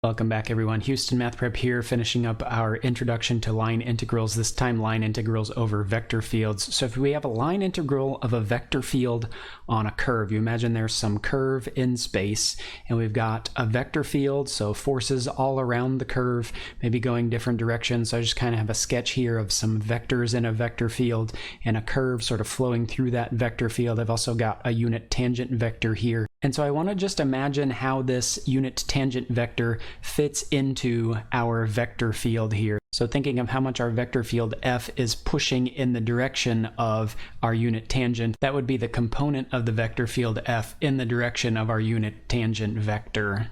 Welcome back, everyone. Houston Math Prep here, finishing up our introduction to line integrals, this time line integrals over vector fields. So if we have a line integral of a vector field on a curve, you imagine there's some curve in space, and we've got a vector field, so forces all around the curve, maybe going different directions. So I just kind of have a sketch here of some vectors in a vector field and a curve sort of flowing through that vector field. I've also got a unit tangent vector here. And so I want to just imagine how this unit tangent vector fits into our vector field here. So thinking of how much our vector field f is pushing in the direction of our unit tangent, that would be the component of the vector field f in the direction of our unit tangent vector.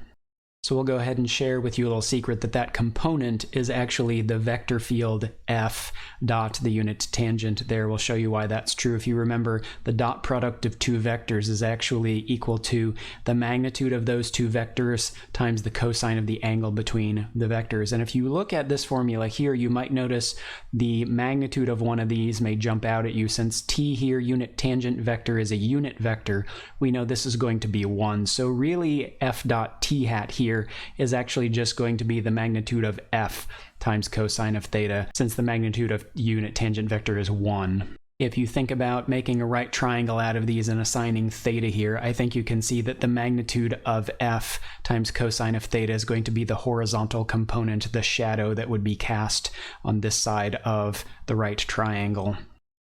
So we'll go ahead and share with you a little secret that that component is actually the vector field f dot the unit tangent there. We'll show you why that's true. If you remember, the dot product of two vectors is actually equal to the magnitude of those two vectors times the cosine of the angle between the vectors. And if you look at this formula here, you might notice the magnitude of one of these may jump out at you. Since t here, unit tangent vector, is a unit vector, we know this is going to be 1. So really f dot t hat here is actually just going to be the magnitude of f times cosine of theta, since the magnitude of unit tangent vector is 1. If you think about making a right triangle out of these and assigning theta here, I think you can see that the magnitude of f times cosine of theta is going to be the horizontal component, the shadow that would be cast on this side of the right triangle.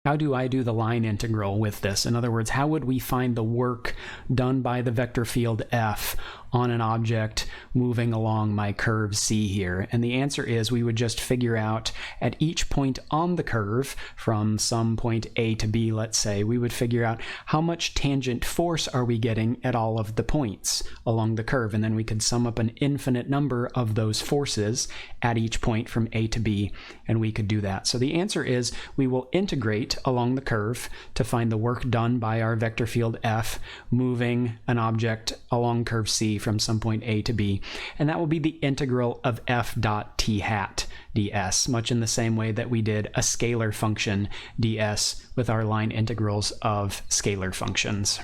How do I do the line integral with this? In other words, how would we find the work done by the vector field f on an object moving along my curve C here? And the answer is we would just figure out at each point on the curve, from some point A to B, let's say, we would figure out how much tangent force are we getting at all of the points along the curve, and then we could sum up an infinite number of those forces at each point from A to B, and we could do that. So the answer is we will integrate along the curve to find the work done by our vector field f moving an object along curve C from some point A to B, and that will be the integral of f dot t hat ds, much in the same way that we did a scalar function ds with our line integrals of scalar functions.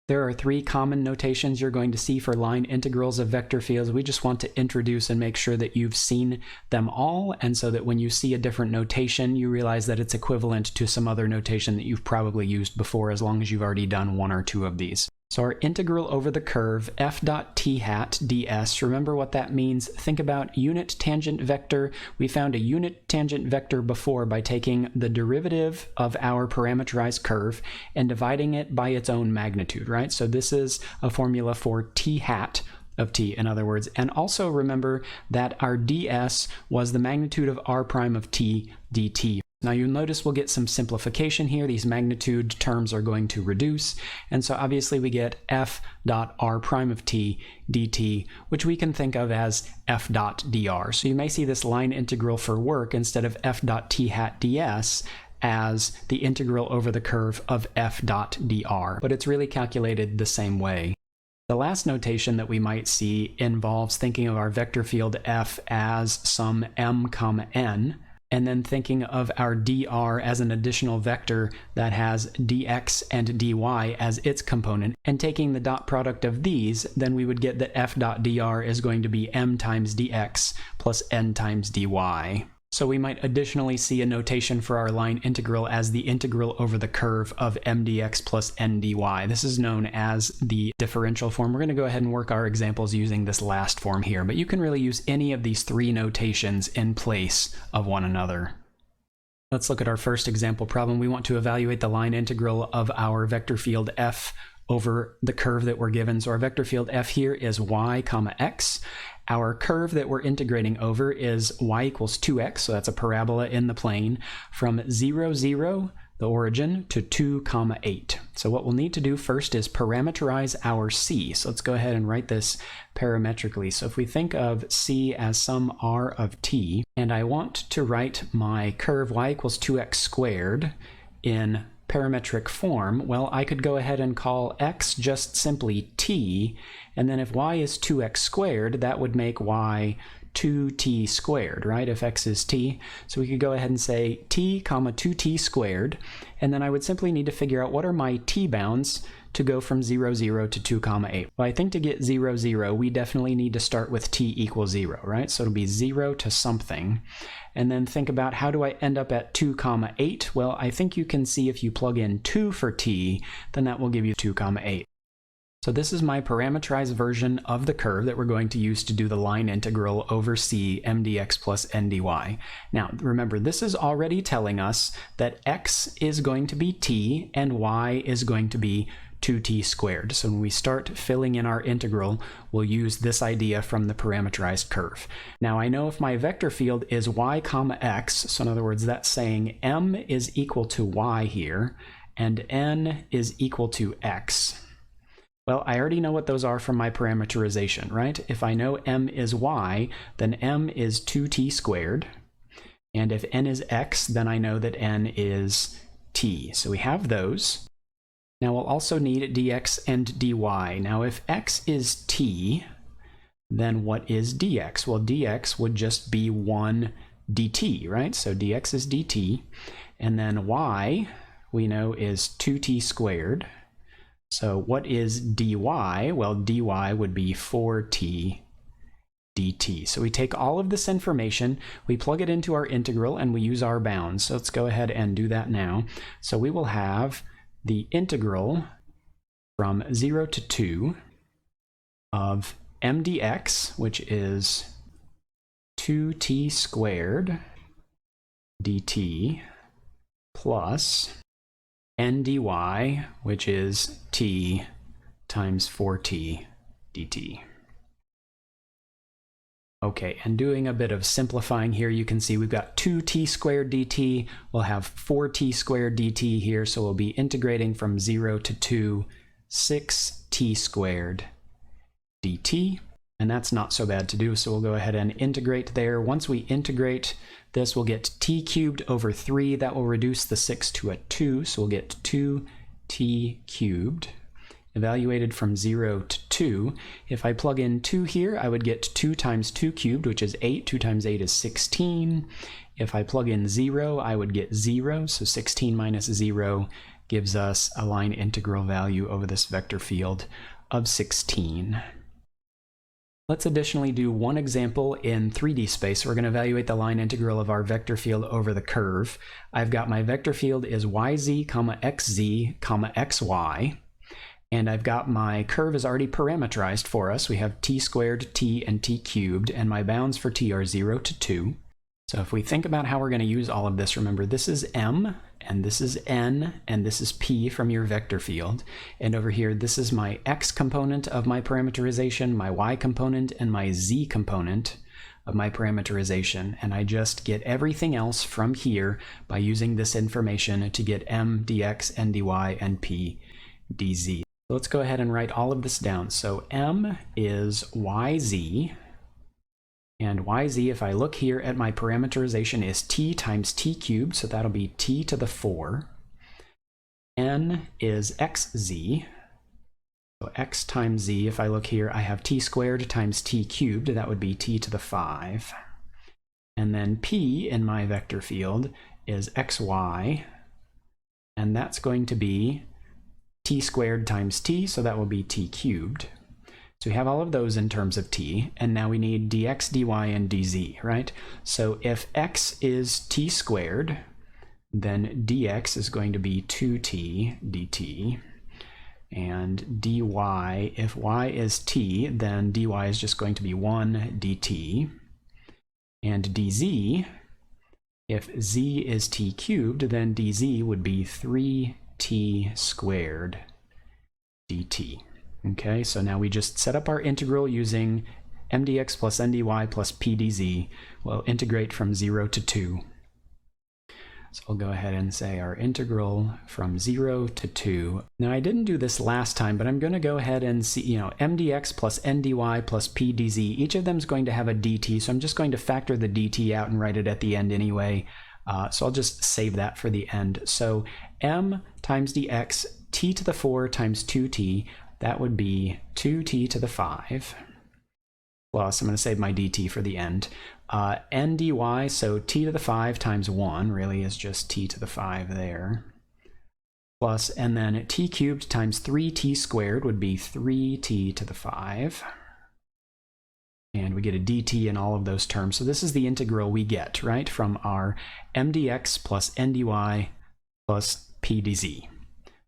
There are three common notations you're going to see for line integrals of vector fields. We just want to introduce and make sure that you've seen them all, and so that when you see a different notation, you realize that it's equivalent to some other notation that you've probably used before, as long as you've already done one or two of these. So our integral over the curve, f dot t hat ds, remember what that means. Think about unit tangent vector. We found a unit tangent vector before by taking the derivative of our parameterized curve and dividing it by its own magnitude, right? So this is a formula for t hat of t, in other words. And also remember that our ds was the magnitude of r prime of t dt. Now you'll notice we'll get some simplification here. These magnitude terms are going to reduce, and so obviously we get f dot r prime of t dt, which we can think of as f dot dr. So you may see this line integral for work instead of f dot t hat ds as the integral over the curve of f dot dr, but it's really calculated the same way. The last notation that we might see involves thinking of our vector field f as some m comma n, and then thinking of our dr as an additional vector that has dx and dy as its component, and taking the dot product of these, then we would get that f dot dr is going to be m times dx plus n times dy. So we might additionally see a notation for our line integral as the integral over the curve of mdx plus ndy. This is known as the differential form. We're going to go ahead and work our examples using this last form here, but you can really use any of these three notations in place of one another. Let's look at our first example problem. We want to evaluate the line integral of our vector field f over the curve that we're given. So our vector field f here is y comma x. Our curve that we're integrating over is y equals 2x, so that's a parabola in the plane, from 0, 0, the origin, to 2, 8. So what we'll need to do first is parameterize our c. So let's go ahead and write this parametrically. So if we think of c as some r of t, and I want to write my curve y equals 2x squared in parametric form, well, I could go ahead and call x just simply t, and then if y is 2x squared, that would make y 2t squared, right, if x is t. So we could go ahead and say t comma 2t squared, and then I would simply need to figure out what are my t bounds to go from 0, 0 to 2 comma 8. Well, I think to get 0, 0, we definitely need to start with t equals 0, right? So it'll be 0 to something. And then think about how do I end up at 2 comma 8? Well, I think you can see if you plug in 2 for t, then that will give you 2 comma 8. So this is my parameterized version of the curve that we're going to use to do the line integral over c mdx plus ndy. Now remember, this is already telling us that x is going to be t and y is going to be 2t squared. So when we start filling in our integral, we'll use this idea from the parameterized curve. Now I know if my vector field is y comma x, so in other words that's saying m is equal to y here and n is equal to x. Well, I already know what those are from my parameterization, right? If I know m is y, then m is 2t squared. And if n is x, then I know that n is t. So we have those. Now we'll also need dx and dy. Now if x is t, then what is dx? Well, dx would just be 1 dt, right? So dx is dt. And then y, we know, is 2t squared. So what is dy? Well, dy would be 4t dt. So we take all of this information, we plug it into our integral, and we use our bounds. So let's go ahead and do that now. So we will have the integral from 0 to 2 of m dx, which is 2t squared dt, plus n dy, which is t times 4t dt. Okay, and doing a bit of simplifying here, you can see we've got 2t squared dt, we'll have 4t squared dt here, so we'll be integrating from 0 to 2, 6t squared dt, and that's not so bad to do, so we'll go ahead and integrate there. Once we integrate this, we'll get t cubed over 3. That will reduce the 6 to a 2, so we'll get 2t cubed. Evaluated from 0 to 2. If I plug in 2 here, I would get 2 times 2 cubed, which is 8. 2 times 8 is 16. If I plug in 0, I would get 0. So 16 minus 0 gives us a line integral value over this vector field of 16. Let's additionally do one example in 3D space. We're going to evaluate the line integral of our vector field over the curve. I've got my vector field is yz, xz, xy. And I've got my curve is already parameterized for us. We have t squared, t, and t cubed, and my bounds for t are 0 to 2. So if we think about how we're going to use all of this, remember this is m, and this is n, and this is p from your vector field. And over here, this is my x component of my parameterization, my y component, and my z component of my parameterization. And I just get everything else from here by using this information to get m dx, n dy, and p dz. Let's go ahead and write all of this down. So m is yz, and yz, if I look here at my parameterization, is t times t cubed, so that'll be t to the 4. N is xz, so x times z, if I look here, I have t squared times t cubed, that would be t to the 5. And then p in my vector field is xy, and that's going to be t squared times t, so that will be t cubed. So we have all of those in terms of t, and now we need dx, dy, and dz, right? So if x is t squared, then dx is going to be 2t dt, and dy, if y is t, then dy is just going to be 1 dt, and dz, if z is t cubed, then dz would be 3t squared dt. Okay, so now we just set up our integral using mdx plus ndy plus pdz. We'll integrate from 0 to 2. So I'll go ahead and say our integral from 0 to 2. Now I didn't do this last time, but I'm going to go ahead and see, mdx plus ndy plus pdz, each of them is going to have a dt, so I'm just going to factor the dt out and write it at the end anyway. So I'll just save that for the end. So m times dx, t to the 4 times 2t, that would be 2t to the 5. plus, I'm going to save my dt for the end, n dy, so t to the 5 times 1 really is just t to the 5 there, plus, and then t cubed times 3t squared would be 3t to the 5. And we get a dt in all of those terms. So this is the integral we get, right, from our mdx plus ndy plus p dz.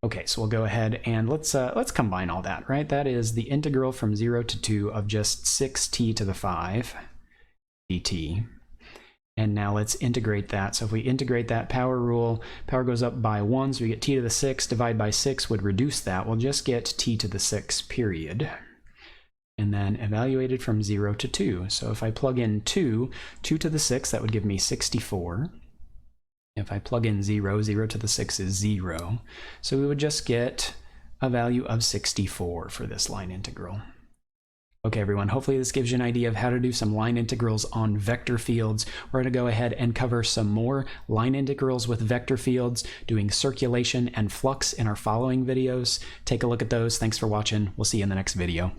Okay, so we'll go ahead and let's combine all that, right? That is the integral from 0 to 2 of just 6t to the 5 dt. And now let's integrate that. So if we integrate that power rule, power goes up by 1, so we get t to the 6, divide by 6 would reduce that. We'll just get t to the 6 period. And then evaluated from 0 to 2. So if I plug in 2 to the 6, that would give me 64. If I plug in 0, 0 to the 6 is 0. So we would just get a value of 64 for this line integral. Okay, everyone, hopefully this gives you an idea of how to do some line integrals on vector fields. We're going to go ahead and cover some more line integrals with vector fields, doing circulation and flux in our following videos. Take a look at those. Thanks for watching. We'll see you in the next video.